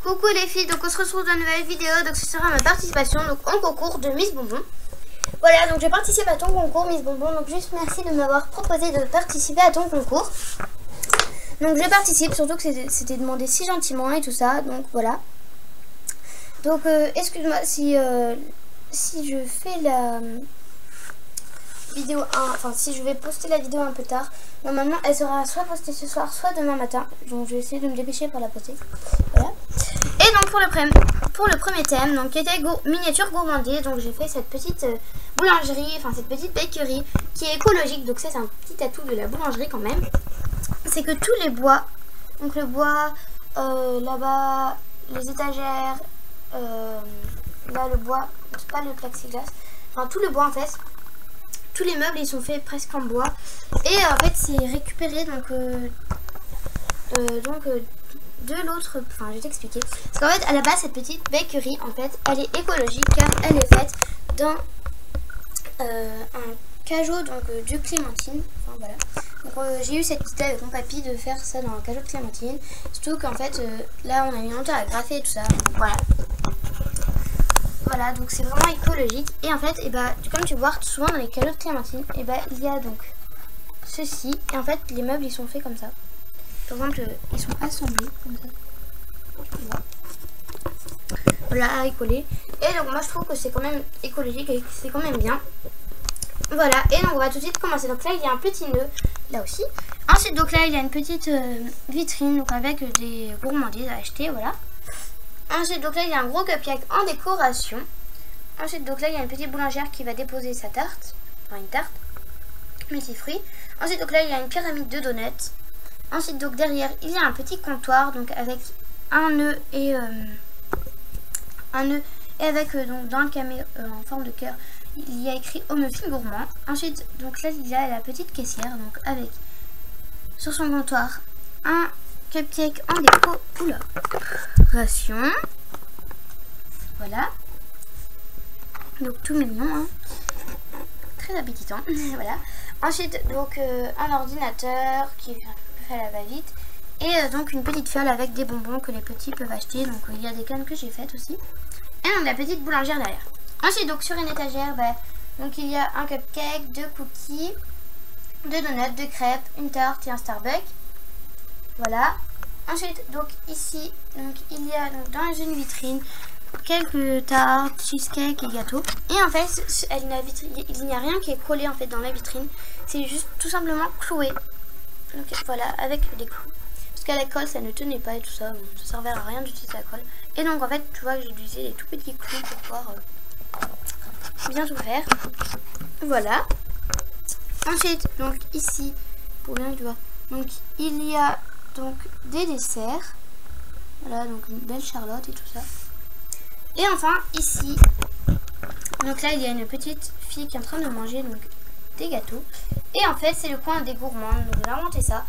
Coucou les filles, donc on se retrouve dans une nouvelle vidéo. Donc ce sera ma participation donc au concours de Miss Bonbon. Voilà, donc je participe à ton concours Miss Bonbon. Donc juste merci de m'avoir proposé de participer à ton concours. Donc je participe, surtout que c'était demandé si gentiment et tout ça. Donc voilà. Donc excuse-moi si je fais la vidéo enfin si je vais poster la vidéo un peu tard. Normalement elle sera soit postée ce soir, soit demain matin. Donc je vais essayer de me dépêcher pour la poster. Voilà. Et donc pour le premier thème, donc qui était miniature gourmandise, donc j'ai fait cette petite boulangerie, enfin cette petite bakery qui est écologique. Donc ça c'est un petit atout de la boulangerie quand même. C'est que tous les bois, donc le bois là-bas, les étagères, là le bois, c'est pas le plexiglas, enfin tout le bois en fait. Tous les meubles ils sont faits presque en bois et en fait c'est récupéré de l'autre, enfin je vais t'expliquer. Parce qu'en fait à la base cette petite bakery en fait elle est écologique car elle est faite dans un cajot donc de clémentine. Enfin voilà. Donc j'ai eu cette idée avec mon papy de faire ça dans un cajot de clémentine. Surtout qu'en fait là on a mis longtemps à graffer et tout ça. Donc, voilà. Voilà, donc c'est vraiment écologique. Et en fait, comme tu vois souvent dans les cajots de clémentine, il y a donc ceci. Et en fait, les meubles ils sont faits comme ça. Par exemple, ils sont assemblés comme ça. Voilà, écolés. Et donc moi je trouve que c'est quand même écologique et que c'est quand même bien. Voilà, et donc on va tout de suite commencer. Donc là il y a un petit nœud, là aussi. Ensuite donc là il y a une petite vitrine donc avec des gourmandises à acheter, voilà. Ensuite, donc là, il y a un gros cupcake en décoration. Ensuite, donc là, il y a une petite boulangère qui va déposer sa tarte. Enfin, une tarte. Multifruits. Ensuite, donc là, il y a une pyramide de donuts. Ensuite, donc derrière, il y a un petit comptoir. Donc avec un nœud et avec donc dans le camé en forme de cœur, il y a écrit au muffin gourmand. Ensuite, donc là, il y a la petite caissière. Donc avec sur son comptoir un cupcake en décoration. Voilà. Donc tout mignon, hein. Très appétitant. Voilà. Ensuite donc un ordinateur qui est fait à la va-vite. Et donc une petite fiole avec des bonbons que les petits peuvent acheter. Donc il y a des cannes que j'ai faites aussi. Et donc la petite boulangère derrière. Ensuite donc sur une étagère, donc il y a un cupcake, 2 cookies, 2 donuts, 2 crêpes, une tarte et un Starbucks. Voilà. Ensuite, donc ici, donc il y a donc, dans une vitrine quelques tartes, cheesecake et gâteaux. Et en fait, il n'y a rien qui est collé en fait dans la vitrine. C'est juste tout simplement cloué. Donc voilà, avec des clous. Parce qu'à la colle, ça ne tenait pas et tout ça. Bon, ça servait à rien d'utiliser la colle. Et donc en fait, tu vois que j'ai utilisé les tout petits clous pour pouvoir bien tout faire. Voilà. Ensuite, donc ici, pour bien tu vois, donc il y a donc des desserts, voilà, donc une belle charlotte et tout ça. Et enfin ici, donc là il y a une petite fille qui est en train de manger donc des gâteaux. Et en fait c'est le coin des gourmands. Donc j'ai inventé ça,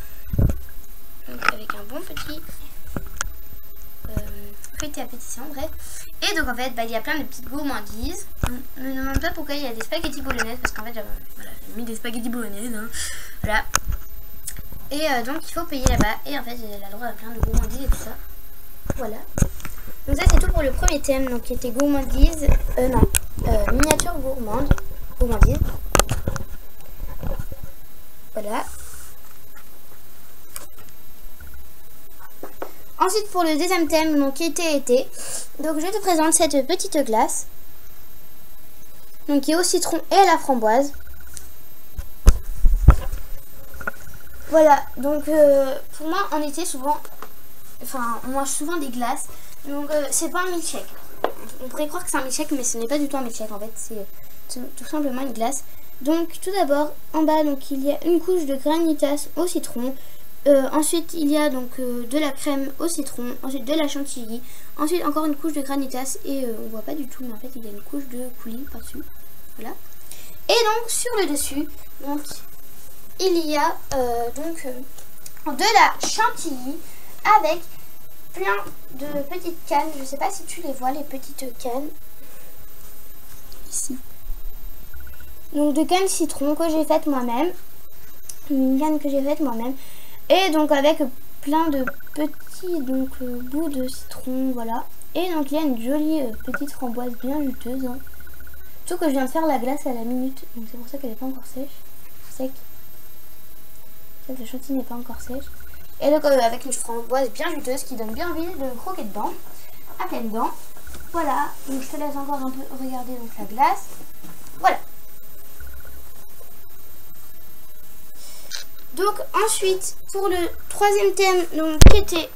donc avec un bon petit feuilleté appétissant, bref. Et donc en fait il y a plein de petites gourmandises. Ne me demande pas pourquoi il y a des spaghettis bolognaises, parce qu'en fait voilà, j'ai mis des spaghettis bolognaises, hein. Voilà. Et donc il faut payer là-bas. Et en fait j'ai le droit à plein de gourmandises et tout ça. Voilà. Donc ça c'est tout pour le premier thème. Donc qui était gourmandise. Miniature gourmandise. Voilà. Ensuite pour le deuxième thème, donc qui était été. Donc je te présente cette petite glace. Donc qui est au citron et à la framboise. Voilà, donc pour moi en été souvent, on mange souvent des glaces, donc c'est pas un milkshake. On pourrait croire que c'est un milkshake, mais ce n'est pas du tout un milkshake en fait, c'est tout simplement une glace. Donc tout d'abord en bas donc il y a une couche de granitas au citron, ensuite il y a donc de la crème au citron, ensuite de la chantilly, ensuite encore une couche de granitas et on voit pas du tout mais en fait il y a une couche de coulis par-dessus, voilà. Et donc sur le dessus, donc il y a de la chantilly avec plein de petites cannes. Je sais pas si tu les vois, les petites cannes. Ici. Donc de cannes citron que j'ai faites moi-même. Une canne que j'ai faite moi-même. Et donc avec plein de petits bouts de citron, voilà. Et donc il y a une jolie petite framboise bien juteuse. Hein. Surtout que je viens de faire la glace à la minute, donc c'est pour ça qu'elle n'est pas encore sec. La chantilly n'est pas encore sèche. Et donc avec une framboise bien juteuse qui donne bien envie de croquer dedans, à pleines dents. Voilà, donc je te laisse encore un peu regarder donc la glace. Voilà. Donc ensuite pour le troisième thème, donc qui était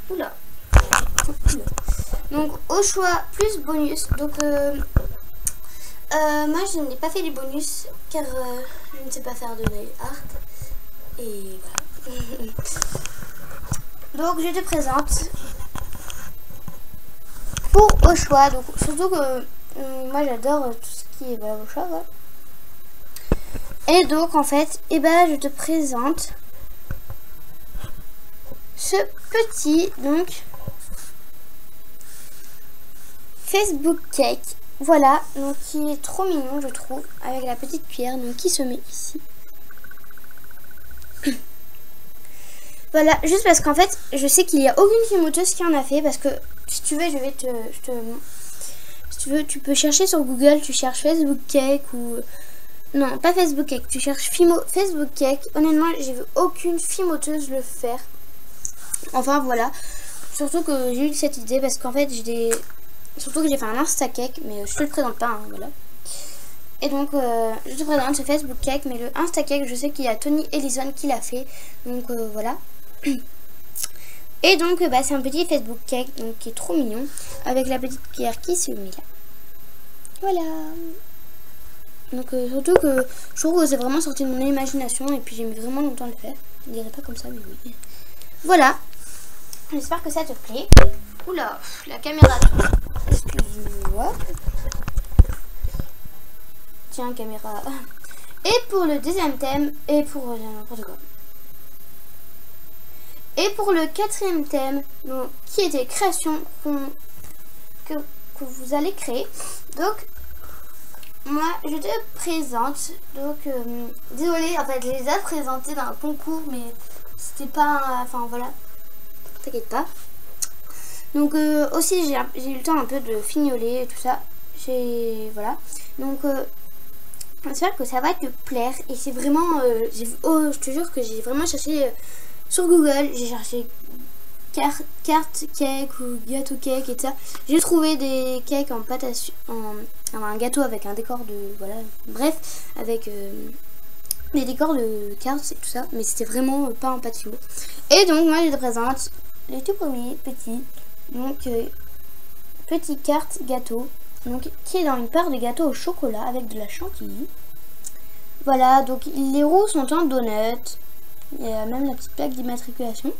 donc au choix plus bonus. Donc moi je n'ai pas fait les bonus car je ne sais pas faire de nail art. Et voilà. Donc je te présente pour au choix. Donc surtout que moi j'adore tout ce qui est voilà, au choix. Ouais. Et donc en fait, je te présente ce petit Facebook cake. Voilà, donc qui est trop mignon je trouve, avec la petite cuillère donc qui se met ici. Voilà, juste parce qu'en fait, je sais qu'il n'y a aucune fimoteuse qui en a fait. Parce que, si tu veux, si tu veux, tu peux chercher sur Google, tu cherches Facebook Cake ou... Non, pas Facebook Cake, tu cherches Facebook Cake. Honnêtement, j'ai vu aucune fimoteuse le faire. Enfin, voilà. Surtout que j'ai eu cette idée parce qu'en fait, surtout que j'ai fait un Insta Cake, mais je te le présente pas, hein, voilà. Et donc, je te présente ce Facebook Cake, mais le Insta Cake, je sais qu'il y a Tony Ellison qui l'a fait. Donc, voilà. Et donc c'est un petit Facebook cake donc, qui est trop mignon avec la petite cuillère qui se met là. Voilà. Donc surtout que je trouve que c'est vraiment sorti de mon imagination et puis j'ai mis vraiment longtemps à le faire. Je ne dirais pas comme ça mais oui. Voilà. J'espère que ça te plaît. Oula, la caméra tourne. Excuse-moi. Tiens, caméra. Et pour le deuxième thème et pour n'importe quoi. Et pour le quatrième thème, donc, qui est des créations que vous allez créer. Donc, moi, je te présente. Donc, désolée, en fait, je les ai présentés dans un concours, mais c'était pas... Enfin, voilà. T'inquiète pas. Donc, aussi, j'ai eu le temps un peu de fignoler et tout ça. Voilà. Donc, j'espère que ça va te plaire. Et c'est vraiment... je te jure que j'ai vraiment cherché... Sur Google, j'ai cherché carte cake ou gâteau cake et tout ça. J'ai trouvé des cakes en pâte à un gâteau avec un décor de... Voilà, bref, avec des décors de cartes et tout ça. Mais c'était vraiment pas en pâte filo. Et donc, moi, je te présente les tout premiers petits. Donc, petit carte gâteau. Donc, qui est dans une part de gâteau au chocolat avec de la chantilly. Voilà, donc les roues sont en donut. Il y a même la petite plaque d'immatriculation.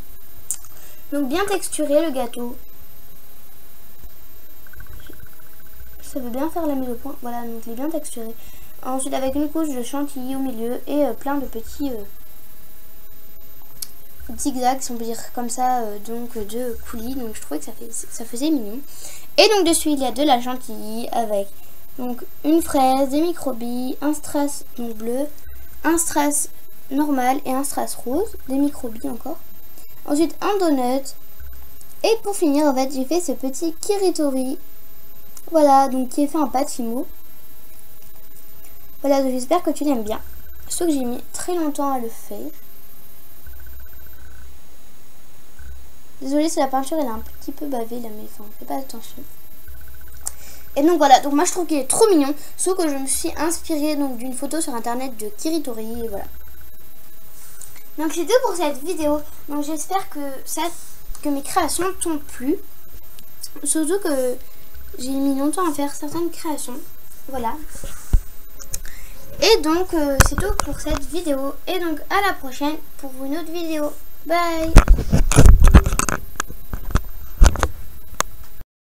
Donc bien texturé le gâteau. Ça veut bien faire la mise au point. Voilà, donc il est bien texturé. Ensuite avec une couche de chantilly au milieu et plein de petits zigzags, si on peut dire comme ça, donc de coulis. Donc je trouvais que ça faisait mignon. Et donc dessus il y a de la chantilly avec donc une fraise, des microbilles, un strass donc bleu, un strass normal et un strass rose, des microbilles encore. Ensuite un donut. Et pour finir en fait j'ai fait ce petit kiritori. Voilà, donc qui est fait en pâte fimo. Voilà, donc j'espère que tu l'aimes bien. Sauf que j'ai mis très longtemps à le faire. Désolée si la peinture elle est un petit peu bavée là, mais enfin fais pas attention. Et donc voilà, donc moi je trouve qu'il est trop mignon. Sauf que je me suis inspirée donc d'une photo sur internet de kiritori et voilà. Donc c'est tout pour cette vidéo. Donc j'espère que mes créations t'ont plu. Surtout que j'ai mis longtemps à faire certaines créations. Voilà. Et donc c'est tout pour cette vidéo. Et donc à la prochaine pour une autre vidéo. Bye.